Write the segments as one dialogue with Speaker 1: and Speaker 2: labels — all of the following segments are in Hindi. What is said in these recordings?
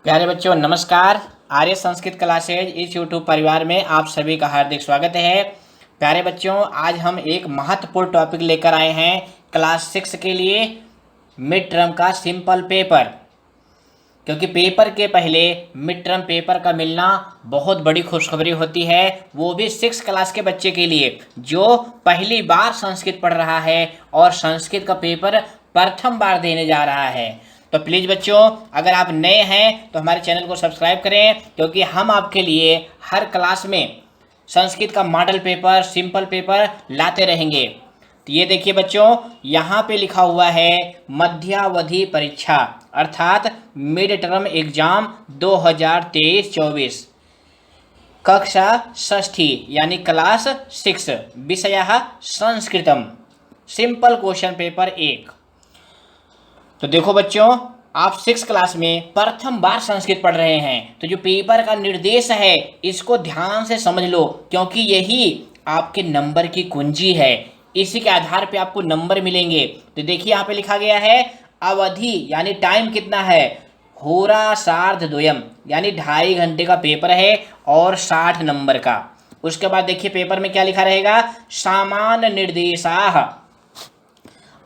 Speaker 1: प्यारे बच्चों नमस्कार। आर्य संस्कृत क्लासेज इस यूट्यूब परिवार में आप सभी का हार्दिक स्वागत है। प्यारे बच्चों, आज हम एक महत्वपूर्ण टॉपिक लेकर आए हैं क्लास 6 के लिए, मिड टर्म का सिंपल पेपर। क्योंकि पेपर के पहले मिड टर्म पेपर का मिलना बहुत बड़ी खुशखबरी होती है, वो भी 6 क्लास के बच्चे के लिए जो पहली बार संस्कृत पढ़ रहा है और संस्कृत का पेपर प्रथम बार देने जा रहा है। तो प्लीज़ बच्चों, अगर आप नए हैं तो हमारे चैनल को सब्सक्राइब करें, क्योंकि हम आपके लिए हर क्लास में संस्कृत का मॉडल पेपर, सिंपल पेपर लाते रहेंगे। तो ये देखिए बच्चों, यहाँ पे लिखा हुआ है मध्यावधि परीक्षा अर्थात मिड टर्म एग्जाम 2023-24, कक्षा षष्ठी यानी क्लास 6, विषयः संस्कृतम, सिंपल क्वेश्चन पेपर 1। तो देखो बच्चों, आप 6 क्लास में प्रथम बार संस्कृत पढ़ रहे हैं, तो जो पेपर का निर्देश है इसको ध्यान से समझ लो, क्योंकि यही आपके नंबर की कुंजी है। इसी के आधार पे आपको नंबर मिलेंगे। तो देखिए यहाँ पे लिखा गया है अवधि यानी टाइम कितना है, होरा सार्ध द्वयम यानी 2.5 घंटे का पेपर है और 60 नंबर का। उसके बाद देखिए पेपर में क्या लिखा रहेगा, सामान्य निर्देशाः।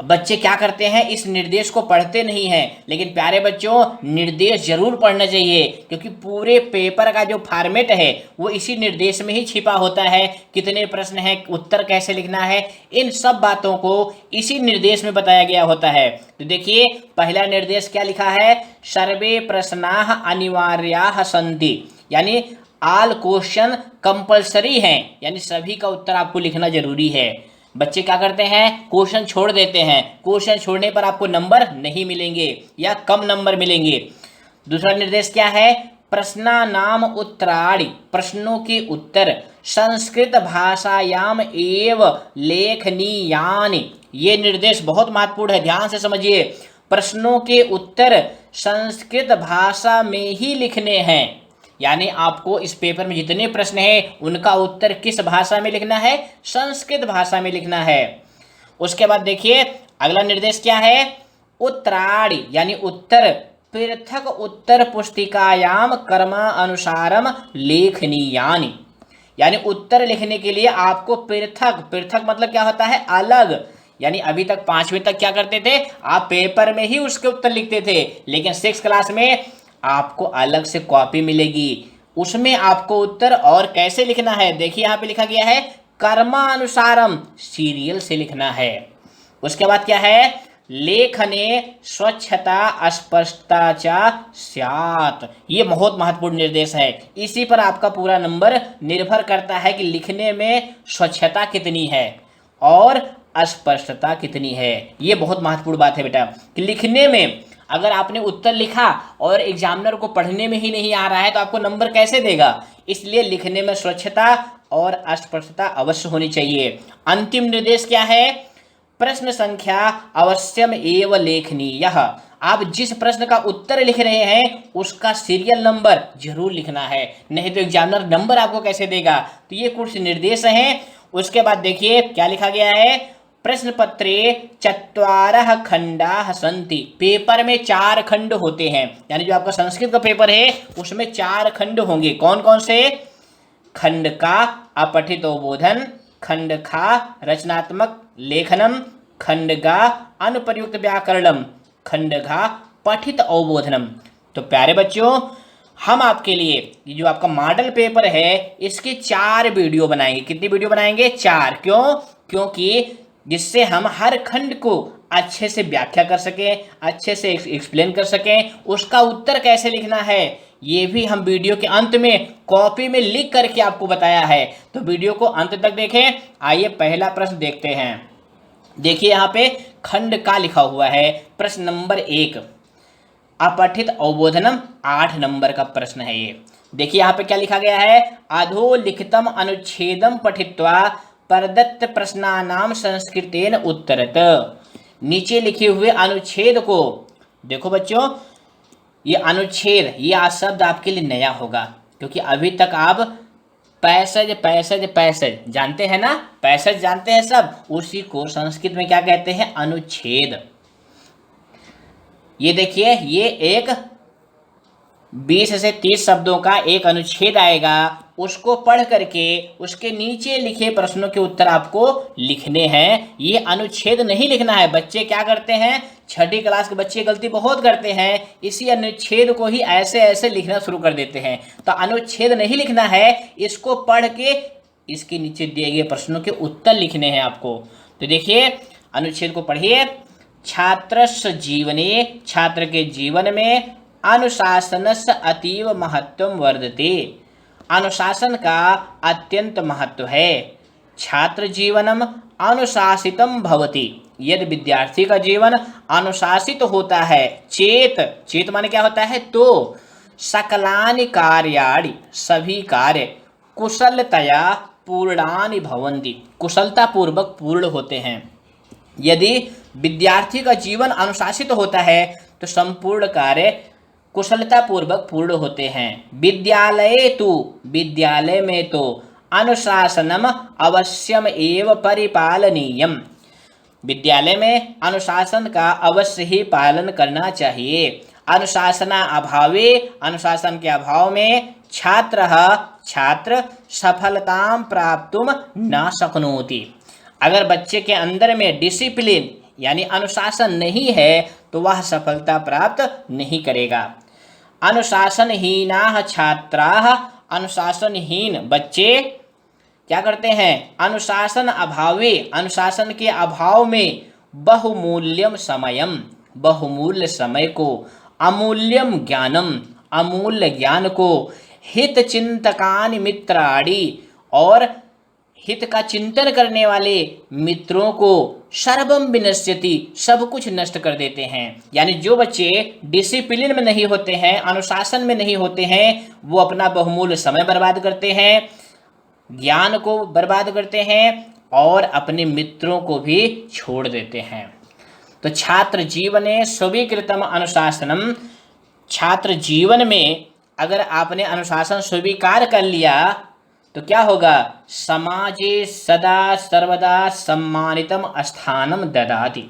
Speaker 1: बच्चे क्या करते हैं, इस निर्देश को पढ़ते नहीं हैं, लेकिन प्यारे बच्चों निर्देश जरूर पढ़ना चाहिए, क्योंकि पूरे पेपर का जो फॉर्मेट है वो इसी निर्देश में ही छिपा होता है। कितने प्रश्न हैं, उत्तर कैसे लिखना है, इन सब बातों को इसी निर्देश में बताया गया होता है। तो देखिए पहला निर्देश क्या लिखा है, सर्वे प्रश्नाः अनिवार्याः सन्ति, यानी ऑल क्वेश्चन कंपलसरी हैं, यानी सभी का उत्तर आपको लिखना जरूरी है। बच्चे क्या करते हैं, क्वेश्चन छोड़ देते हैं, क्वेश्चन छोड़ने पर आपको नंबर नहीं मिलेंगे या कम नंबर मिलेंगे। दूसरा निर्देश क्या है, प्रश्नानाम उत्तराणि, प्रश्नों के उत्तर संस्कृत भाषायाम एव लेखनीयानि। ये निर्देश बहुत महत्वपूर्ण है, ध्यान से समझिए। प्रश्नों के उत्तर संस्कृत भाषा में ही लिखने हैं, यानी आपको इस पेपर में जितने प्रश्न हैं उनका उत्तर किस भाषा में लिखना है, संस्कृत भाषा में लिखना है। उसके बाद देखिए अगला निर्देश क्या है, उत्तराणि यानी उत्तर पृथक उत्तर पुस्तिकायाम क्रमानुसारम लेखनीयानि, यानी उत्तर लिखने के लिए आपको पृथक, पृथक मतलब क्या होता है, अलग। यानी अभी तक 5वीं तक क्या करते थे, आप पेपर में ही उसके उत्तर लिखते थे, लेकिन 6 क्लास में आपको अलग से कॉपी मिलेगी, उसमें आपको उत्तर और कैसे लिखना है। देखिए यहाँ पे लिखा गया है कर्मानुसारम, सीरियल से लिखना है। उसके बाद क्या है, लेखने स्वच्छता स्पष्टता च स्यात्, ये बहुत महत्वपूर्ण निर्देश है। इसी पर आपका पूरा नंबर निर्भर करता है कि लिखने में स्वच्छता कितनी है और अस्पष्टता कितनी है। ये बहुत महत्वपूर्ण बात है बेटा, कि लिखने में अगर आपने उत्तर लिखा और एग्जामिनर को पढ़ने में ही नहीं आ रहा है तो आपको नंबर कैसे देगा। इसलिए लिखने में स्वच्छता और अस्पष्टता अवश्य होनी चाहिए। अंतिम निर्देश क्या है, प्रश्न संख्या अवश्यम एव लेखनीयः, आप जिस प्रश्न का उत्तर लिख रहे हैं उसका सीरियल नंबर जरूर लिखना है, नहीं तो एग्जामिनर नंबर आपको कैसे देगा। तो ये कुछ निर्देश हैं। उसके बाद देखिए क्या लिखा गया है, प्रश्न पत्रे 4 खंडाः सन्ति, पेपर में 4 खंड होते हैं, यानी जो आपका संस्कृत का पेपर है उसमें 4 खंड होंगे। कौन कौन से, खंड का अपठितोबोधन, खंड खा रचनात्मक लेखनम, खंड गा अनुप्रयुक्त व्याकरणम, खंड घा पठित अवबोधनम। तो प्यारे बच्चों, हम आपके लिए ये जो आपका मॉडल पेपर है इसके 4 वीडियो बनाएंगे। कितनी वीडियो बनाएंगे, 4। क्यों, क्योंकि जिससे हम हर खंड को अच्छे से व्याख्या कर सकें, अच्छे से एक्सप्लेन कर सकें, उसका उत्तर कैसे लिखना है ये भी हम वीडियो के अंत में कॉपी में लिख करके आपको बताया है। तो वीडियो को अंत तक देखें। आइए पहला प्रश्न देखते हैं। देखिए यहाँ पे खंड का लिखा हुआ है, प्रश्न नंबर 1, अपठित अवबोधनम, 8 नंबर का प्रश्न है ये। देखिए यहाँ पे क्या लिखा गया है, अधोलिखितम अनुच्छेदम पठित्वा प्रदत्त प्रश्नानाम संस्कृतेन उत्तरत। नीचे लिखे हुए अनुच्छेद को देखो बच्चों, ये अनुच्छेद, ये शब्द आपके लिए नया होगा, क्योंकि अभी तक आप पैसेज पैसेज पैसेज जानते हैं ना, पैसेज जानते हैं सब, उसी को संस्कृत में क्या कहते हैं, अनुच्छेद। ये देखिए ये एक 20 से 30 शब्दों का एक अनुच्छेद आएगा, उसको पढ़ करके उसके नीचे लिखे प्रश्नों के उत्तर आपको लिखने हैं। ये अनुच्छेद नहीं लिखना है। बच्चे क्या करते हैं, छठी क्लास के बच्चे गलती बहुत करते हैं, इसी अनुच्छेद को ही ऐसे ऐसे लिखना शुरू कर देते हैं। तो अनुच्छेद नहीं लिखना है, इसको पढ़ के इसके नीचे दिए गए प्रश्नों के उत्तर लिखने हैं आपको। तो देखिए अनुच्छेद को पढ़िए। छात्रस्य जीवने, छात्र के जीवन में अनुशासनस्य अतीव महत्वम वर्धते, अनुशासन का अत्यंत महत्व है। छात्र जीवनम अनुशासितम भवति, यदि विद्यार्थी का जीवन अनुशासित होता है, चेत, चेत माने क्या होता है, तो सकलानि कार्याणि, सभी कार्य कुशलतया पूर्णानि भवन्ति, कुशलता पूर्वक पूर्ण होते हैं। यदि विद्यार्थी का जीवन अनुशासित होता है तो संपूर्ण कार्य कुशलता पूर्वक पूर्ण होते हैं। विद्यालये तु, विद्यालय में तो अनुशासनम अवश्यम एव परिपालनीयम, विद्यालय में अनुशासन का अवश्य ही पालन करना चाहिए। अनुशासना अभावे, अनुशासन के अभाव में छात्र सफलतां प्राप्तुम न शक्नोति, अगर बच्चे के अंदर में डिसिप्लिन यानी अनुशासन नहीं है तो वह सफलता प्राप्त नहीं करेगा। अनुशासनहीनाः छात्राः, अनुशासनहीन बच्चे क्या करते हैं, अनुशासन अभावे, अनुशासन के अभाव में बहुमूल्यम समयम, बहुमूल्य समय को, अमूल्यम ज्ञानम, अमूल्य ज्ञान को, हित चिंतकानि मित्राणि, और हित का चिंतन करने वाले मित्रों को, सर्वम विनश्यति, सब कुछ नष्ट कर देते हैं। यानी जो बच्चे डिसिप्लिन में नहीं होते हैं, अनुशासन में नहीं होते हैं, वो अपना बहुमूल्य समय बर्बाद करते हैं, ज्ञान को बर्बाद करते हैं और अपने मित्रों को भी छोड़ देते हैं। तो छात्र जीवने स्वीकृतम अनुशासनम, छात्र जीवन में अगर आपने अनुशासन स्वीकार कर लिया तो क्या होगा, समाजे सदा सर्वदा सम्मानितम स्थानम ददाति,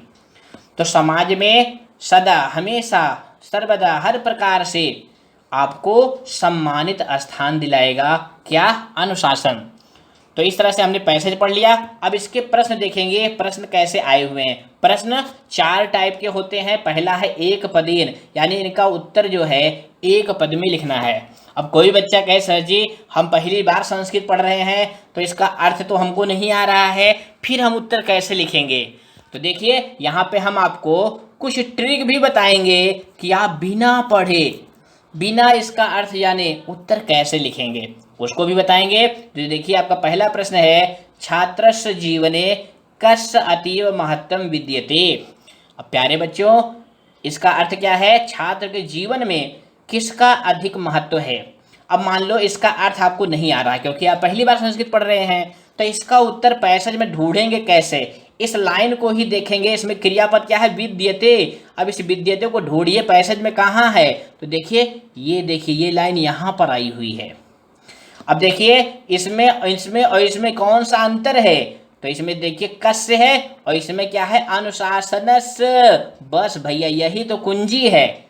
Speaker 1: तो समाज में सदा हमेशा सर्वदा हर प्रकार से आपको सम्मानित स्थान दिलाएगा। क्या, अनुशासन। तो इस तरह से हमने पैसेज पढ़ लिया। अब इसके प्रश्न देखेंगे, प्रश्न कैसे आए हुए हैं। प्रश्न 4 टाइप के होते हैं। पहला है एक पदेन, यानी इनका उत्तर जो है एक पद में लिखना है। अब कोई बच्चा कहे सर जी हम पहली बार संस्कृत पढ़ रहे हैं तो इसका अर्थ तो हमको नहीं आ रहा है, फिर हम उत्तर कैसे लिखेंगे। तो देखिए यहाँ पे हम आपको कुछ ट्रिक भी बताएंगे कि आप बिना पढ़े, बिना इसका अर्थ जाने उत्तर कैसे लिखेंगे, उसको भी बताएंगे। तो देखिए आपका पहला प्रश्न है, छात्रस्य जीवने कस्य अतीव महत्वम विद्यते। अब प्यारे बच्चों इसका अर्थ क्या है, छात्र के जीवन में किसका अधिक महत्व है। अब मान लो इसका अर्थ आपको नहीं आ रहा है क्योंकि आप पहली बार संस्कृत पढ़ रहे हैं, तो इसका उत्तर पैसेज में ढूंढेंगे कैसे, इस लाइन को ही देखेंगे। इसमें क्रियापद क्या है, विद्यते। अब इस विद्यते को ढूंढिए पैसेज में कहाँ है। तो देखिए ये लाइन यहाँ पर आई हुई है। अब देखिए इसमें और इसमें कौन सा अंतर है, तो इसमें देखिए कस्य है और इसमें क्या है, अनुशासनस। बस भैया यही तो कुंजी है।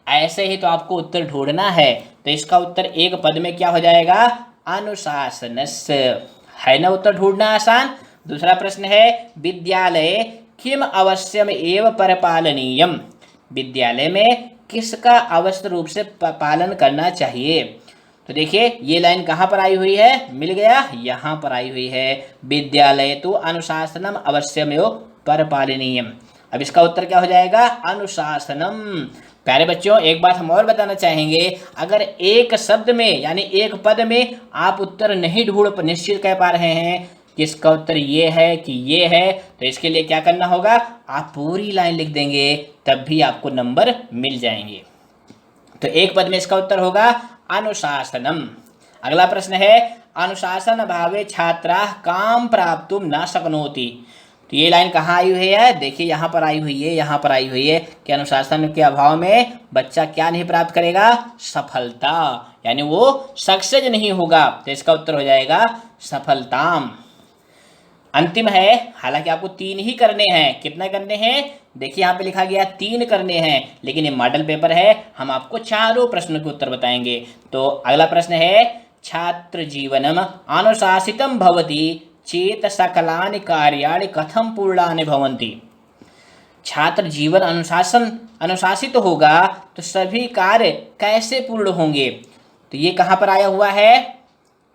Speaker 1: ऐसे ही तो आपको उत्तर ढूंढना है। तो इसका उत्तर एक पद में क्या हो जाएगा, अनुशासनस। है ना उत्तर ढूंढना आसान। दूसरा प्रश्न है, विद्यालय किम अवश्यम एव परिपालनीयम, विद्यालय में किसका अवश्य रूप से पालन करना चाहिए। तो देखिए ये लाइन कहाँ पर आई हुई है, मिल गया, यहाँ पर आई हुई है, विद्यालय तो अनुशासनम अवश्यमेव परिपालनीयम। अब इसका उत्तर क्या हो जाएगा, अनुशासनम। प्यारे बच्चों एक बात हम और बताना चाहेंगे, अगर एक शब्द में यानी एक पद में आप उत्तर नहीं ढूंढ निश्चित कह पा रहे हैं कि इसका उत्तर ये है कि ये है, तो इसके लिए क्या करना होगा, आप पूरी लाइन लिख देंगे, तब भी आपको नंबर मिल जाएंगे। तो एक पद में इसका उत्तर होगा अनुशासनम। अगला प्रश्न है, अनुशासन अभावे छात्राः काम प्राप्तुम न शक्नोति। तो ये लाइन कहाँ आई हुई है, देखिए यहाँ पर आई हुई है, यहाँ पर आई हुई है कि अनुशासन के अभाव में बच्चा क्या नहीं प्राप्त करेगा, सफलता, यानी वो सक्सेस नहीं होगा। तो इसका उत्तर हो जाएगा सफलताम। अंतिम है, हालांकि आपको 3 ही करने हैं। कितना करने हैं? देखिए यहाँ पे लिखा गया 3 करने हैं, लेकिन ये मॉडल पेपर है, हम आपको चारों प्रश्नों के उत्तर बताएंगे। तो अगला प्रश्न है, छात्र जीवनम अनुशासितम भवति चेत सकलानि कार्याणि कथम पूर्णानि भवन्ति। छात्र जीवन अनुशासित होगा तो सभी कार्य कैसे पूर्ण होंगे? तो ये कहाँ पर आया हुआ है?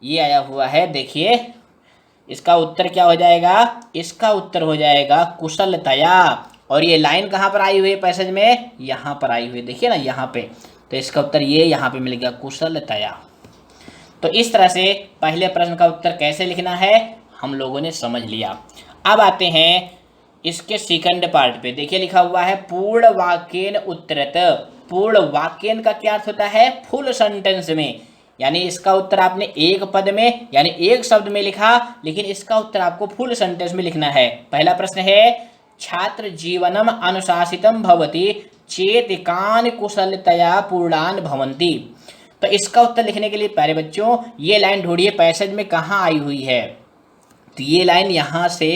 Speaker 1: ये आया हुआ है, देखिए इसका उत्तर क्या हो जाएगा? इसका उत्तर हो जाएगा कुशलतया। और ये लाइन कहाँ पर आई हुई है पैसेज में? यहाँ पर आई हुई है, देखिए ना यहाँ पे। तो इसका उत्तर ये यहाँ पे मिल गया, कुशलतया। तो इस तरह से पहले प्रश्न का उत्तर कैसे लिखना है हम लोगों ने समझ लिया। अब आते हैं इसके सेकंड पार्ट पे। देखिए लिखा हुआ है पूर्ण वाक्येन उत्तरत। पूर्ण वाक्येन का क्या अर्थ होता है? फुल सेंटेंस में, यानी इसका उत्तर आपने एक पद में यानी एक शब्द में लिखा, लेकिन इसका उत्तर आपको फुल सेंटेंस में लिखना है। पहला प्रश्न है, छात्र जीवनम अनुशासितम भवति चेतिकान कुशलतया पूर्णान भवन्ति। तो इसका उत्तर लिखने के लिए प्यारे बच्चों ये लाइन ढूंढिए पैसेज में कहाँ आई हुई है। तो ये लाइन यहाँ से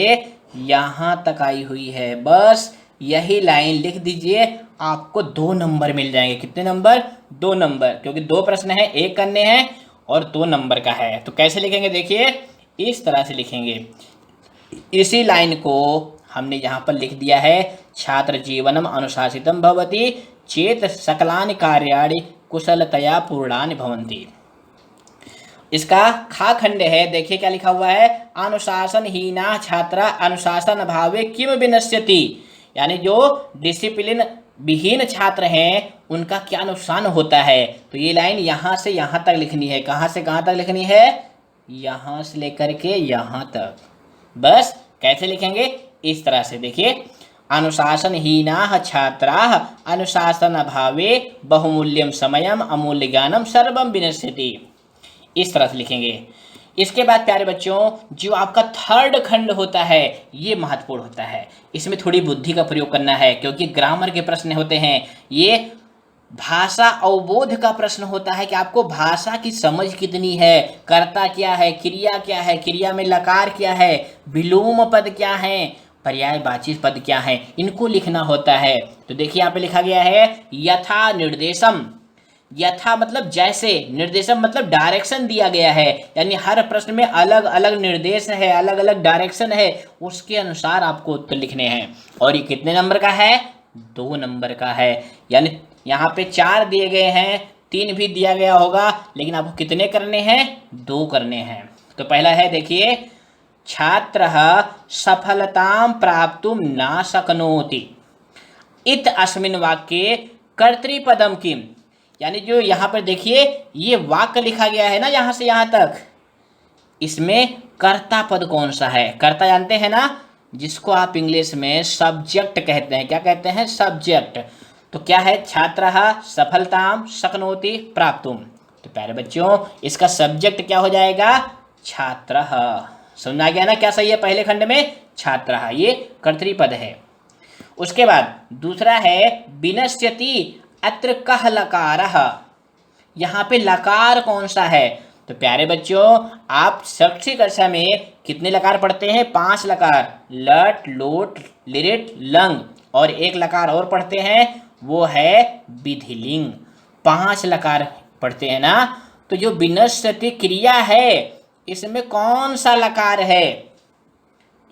Speaker 1: यहाँ तक आई हुई है, बस यही लाइन लिख दीजिए, आपको 2 नंबर मिल जाएंगे। कितने नंबर? 2 नंबर, क्योंकि 2 प्रश्न है, एक करने हैं और 2 नंबर का है। तो कैसे लिखेंगे? देखिए इस तरह से लिखेंगे। इसी लाइन को हमने यहाँ पर लिख दिया है, छात्र जीवनम अनुशासितम भवति चेत सकलानि कार्याणि कुशलतया पूर्णानि भवन्ति। इसका खा खंड है, देखिए क्या लिखा हुआ है, अनुशासनहीना छात्रा अनुशासन अभावे किम विनश्यति। यानी जो डिसिप्लिन विहीन छात्र हैं उनका क्या नुकसान होता है। तो ये लाइन यहाँ से यहाँ तक लिखनी है। कहाँ से कहाँ तक लिखनी है? यहाँ से लेकर के यहाँ तक। बस कैसे लिखेंगे? इस तरह से देखिए, अनुशासनहीनाः छात्राः अनुशासन अभावे बहुमूल्यम समयम अमूल्य ज्ञानम सर्वम विनश्यति। इस तरह से लिखेंगे। इसके बाद प्यारे बच्चों जो आपका थर्ड खंड होता है ये महत्वपूर्ण होता है। इसमें थोड़ी बुद्धि का प्रयोग करना है, क्योंकि ग्रामर के प्रश्न होते हैं। ये भाषा अवबोध का प्रश्न होता है कि आपको भाषा की समझ कितनी है, कर्ता क्या है, क्रिया क्या है, क्रिया में लकार क्या है, विलोम पद क्या है, पर्यायवाची पद क्या है, इनको लिखना होता है। तो देखिए यहाँ पे लिखा गया है यथा निर्देशम। यथा मतलब जैसे, निर्देशम मतलब डायरेक्शन दिया गया है, यानी हर प्रश्न में अलग अलग निर्देश है, अलग अलग डायरेक्शन है, उसके अनुसार आपको उत्तर लिखने हैं। और ये कितने नंबर का है? 2 नंबर का है। यानी यहाँ पे 4 दिए गए हैं, 3 भी दिया गया होगा, लेकिन आपको कितने करने हैं? 2 करने हैं। तो पहला है देखिए, छात्रः सफलतां प्राप्तुं न शक्नोति इत अस्मिन् वाक्ये कर्तृपदम किम। यानी जो यहाँ पर देखिए ये वाक्य लिखा गया है ना यहाँ से यहाँ तक, इसमें कर्ता पद कौन सा है? कर्ता जानते हैं ना, जिसको आप इंग्लिश में सब्जेक्ट कहते हैं। क्या कहते हैं? सब्जेक्ट। तो क्या है? छात्रः सफलतां शक्नोति प्राप्तुम। तो प्यारे बच्चों इसका सब्जेक्ट क्या हो जाएगा? छात्रः। समझ आ गया ना क्या सही है? पहले खंड में छात्रः ये कर्तृपद है। उसके बाद दूसरा है विनश्यति अत्र कः लकारः। यहाँ पे लकार कौन सा है? तो प्यारे बच्चों आप षष्ठी कक्षा में कितने लकार पढ़ते हैं? 5 लकार, लट लोट लिरिट लंग, और एक लकार और पढ़ते हैं वो है विधिलिंग। 5 लकार पढ़ते हैं ना। तो जो विनश्यति क्रिया है इसमें कौन सा लकार है?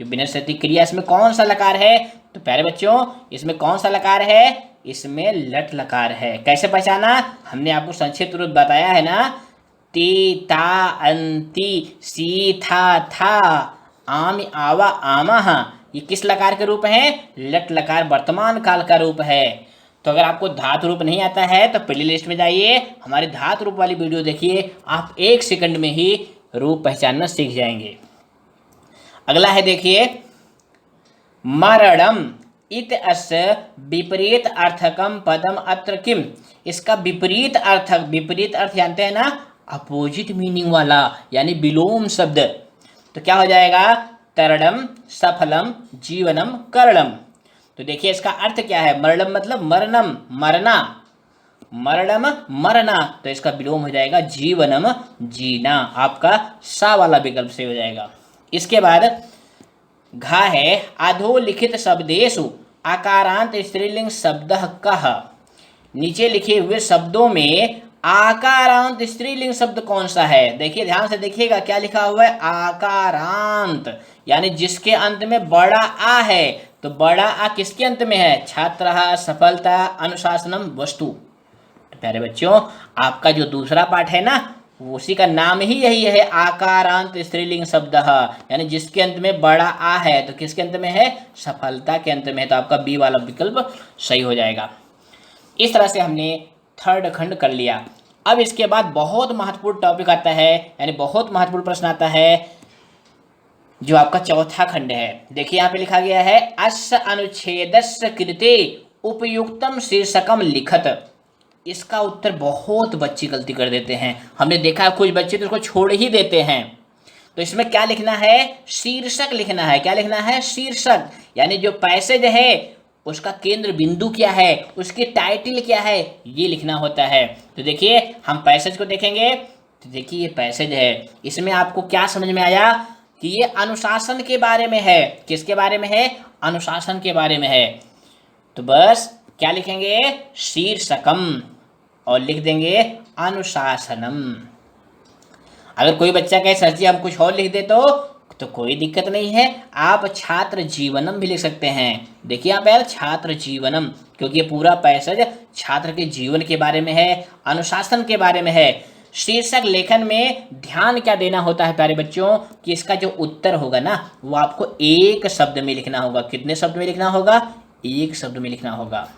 Speaker 1: जो विनश्यति क्रिया इसमें कौन सा लकार है? तो प्यारे बच्चों इसमें कौन सा लकार है? इसमें लट लकार है। कैसे पहचाना? हमने आपको संक्षिप्त रूप बताया है ना, ती ता अंति सी था था आम आवा आमह, ये किस लकार के रूप हैं? लट लकार वर्तमान काल का रूप है। तो अगर आपको धातु रूप नहीं आता है तो प्ले लिस्ट में जाइए, हमारी धातु रूप वाली वीडियो देखिए, आप 1 सेकंड में ही रूप पहचानना सीख जाएंगे। अगला है देखिए, मरणम इत अस्य विपरीत अर्थकम पदम अत्र किम। इसका विपरीत अर्थ जानते हैं ना, अपोजिट मीनिंग वाला, यानी विलोम शब्द। तो क्या हो जाएगा? तरणम सफलम जीवनम करणम। तो देखिए इसका अर्थ क्या है? मरणम मतलब मरणम, मरना, मरणम मरना। तो इसका विलोम हो जाएगा जीवनम जीना। आपका सा वाला विकल्प से हो जाएगा। इसके बाद घा है अधोलिखित शब्देषु आकारांत स्त्रीलिंग शब्द कह। नीचे लिखे हुए शब्दों में आकारांत स्त्रीलिंग शब्द कौन सा है? देखिए ध्यान से देखिएगा क्या लिखा हुआ है, आकारांत, यानी जिसके अंत में बड़ा आ है। तो बड़ा आ किसके अंत में है? छात्रः, सफलता, अनुशासनम, वस्तु। तो प्यारे बच्चों, आपका जो दूसरा पाठ है ना, उसी का नाम ही यही है, आकारांत स्त्रीलिंग शब्द, यानी जिसके अंत में बड़ा आ है। तो किसके अंत में है? सफलता के अंत में है। तो आपका बी वाला विकल्प सही हो जाएगा। इस तरह से हमने थर्ड खंड कर लिया। अब इसके बाद बहुत महत्वपूर्ण टॉपिक आता है, यानी बहुत महत्वपूर्ण प्रश्न आता है, जो आपका चौथा खंड है। देखिए यहाँ पे लिखा गया है, अस्य अनुच्छेदस्य कृते उपयुक्तम शीर्षकम लिखत। इसका उत्तर बहुत बच्चे गलती कर देते हैं। हमने देखा कुछ बच्चे तो इसको छोड़ ही देते हैं। तो इसमें क्या लिखना है? शीर्षक लिखना है। क्या लिखना है? शीर्षक, यानी जो पैसेज है उसका केंद्र बिंदु क्या है, उसकी टाइटल क्या है, ये लिखना होता है। तो देखिए हम पैसेज को देखेंगे। तो देखिए ये पैसेज है, इसमें आपको क्या समझ में आया कि ये अनुशासन के बारे में है। किसके बारे में है? अनुशासन के बारे में है। तो बस क्या लिखेंगे? शीर्षकम, और लिख देंगे अनुशासनम। अगर कोई बच्चा कहे सर जी हम कुछ और लिख दे तो कोई दिक्कत नहीं है, आप छात्र जीवनम भी लिख सकते हैं। देखिए यहाँ पे यार छात्र जीवनम, क्योंकि ये पूरा पैसेज छात्र के जीवन के बारे में है, अनुशासन के बारे में है। शीर्षक लेखन में ध्यान क्या देना होता है प्यारे बच्चों, कि इसका जो उत्तर होगा ना वो आपको एक शब्द में लिखना होगा। कितने शब्द में लिखना होगा? एक शब्द में लिखना होगा।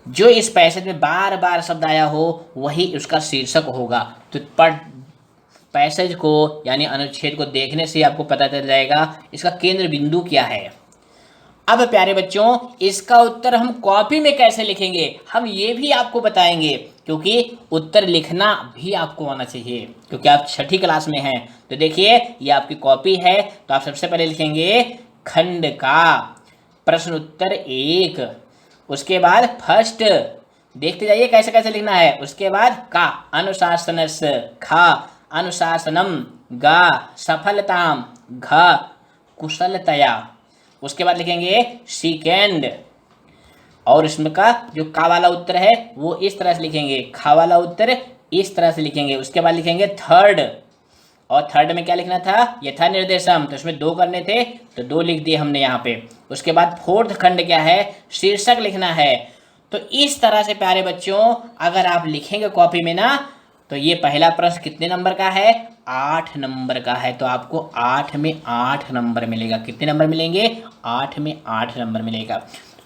Speaker 1: जो इस पैसेज में बार बार शब्द आया हो वही उसका शीर्षक होगा। तो पैसेज को यानी अनुच्छेद को देखने से आपको पता चल जाएगा इसका केंद्र बिंदु क्या है। अब प्यारे बच्चों, इसका उत्तर हम कॉपी में कैसे लिखेंगे हम ये भी आपको बताएंगे, क्योंकि उत्तर लिखना भी आपको आना चाहिए, क्योंकि आप छठी क्लास में हैं। तो देखिए ये आपकी कॉपी है। तो आप सबसे पहले लिखेंगे खंड का प्रश्न उत्तर 1, उसके बाद फर्स्ट, देखते जाइए कैसे कैसे लिखना है। उसके बाद का अनुशासनस, खा अनुशासनम, गा सफलताम, घ कुशलतया। उसके बाद लिखेंगे सेकेंड, और इसमें का जो का वाला उत्तर है वो इस तरह से लिखेंगे, खा वाला उत्तर इस तरह से लिखेंगे। उसके बाद लिखेंगे थर्ड, और थर्ड में क्या लिखना था? यथा निर्देशम, तो इसमें 2 करने थे तो 2 लिख दिए हमने यहाँ पे। उसके बाद फोर्थ खंड क्या है? शीर्षक लिखना है। तो इस तरह से प्यारे बच्चों अगर आप लिखेंगे कॉपी में ना, तो ये पहला प्रश्न कितने नंबर का है? 8 नंबर का है। तो आपको 8 में 8 नंबर मिलेगा। कितने नंबर मिलेंगे? 8 में 8 नंबर मिलेगा।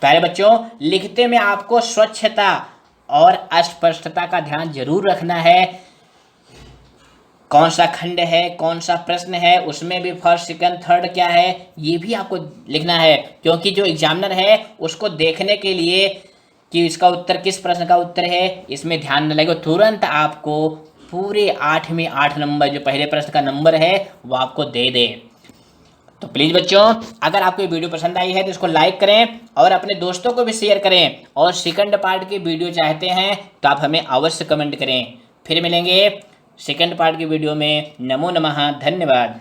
Speaker 1: प्यारे बच्चों लिखते में आपको स्वच्छता और अस्पष्टता का ध्यान जरूर रखना है। कौन सा खंड है, कौन सा प्रश्न है, उसमें भी फर्स्ट सेकंड थर्ड क्या है ये भी आपको लिखना है, क्योंकि जो एग्जामिनर है उसको देखने के लिए कि इसका उत्तर किस प्रश्न का उत्तर है इसमें ध्यान न लगे, तुरंत आपको पूरे 8 में 8 नंबर जो पहले प्रश्न का नंबर है वो आपको दे दे। तो प्लीज़ बच्चों अगर आपको ये वीडियो पसंद आई है तो इसको लाइक करें और अपने दोस्तों को भी शेयर करें, और सेकंड पार्ट की वीडियो चाहते हैं तो आप हमें अवश्य कमेंट करें। फिर मिलेंगे सेकंड पार्ट की वीडियो में। नमो नमः, धन्यवाद।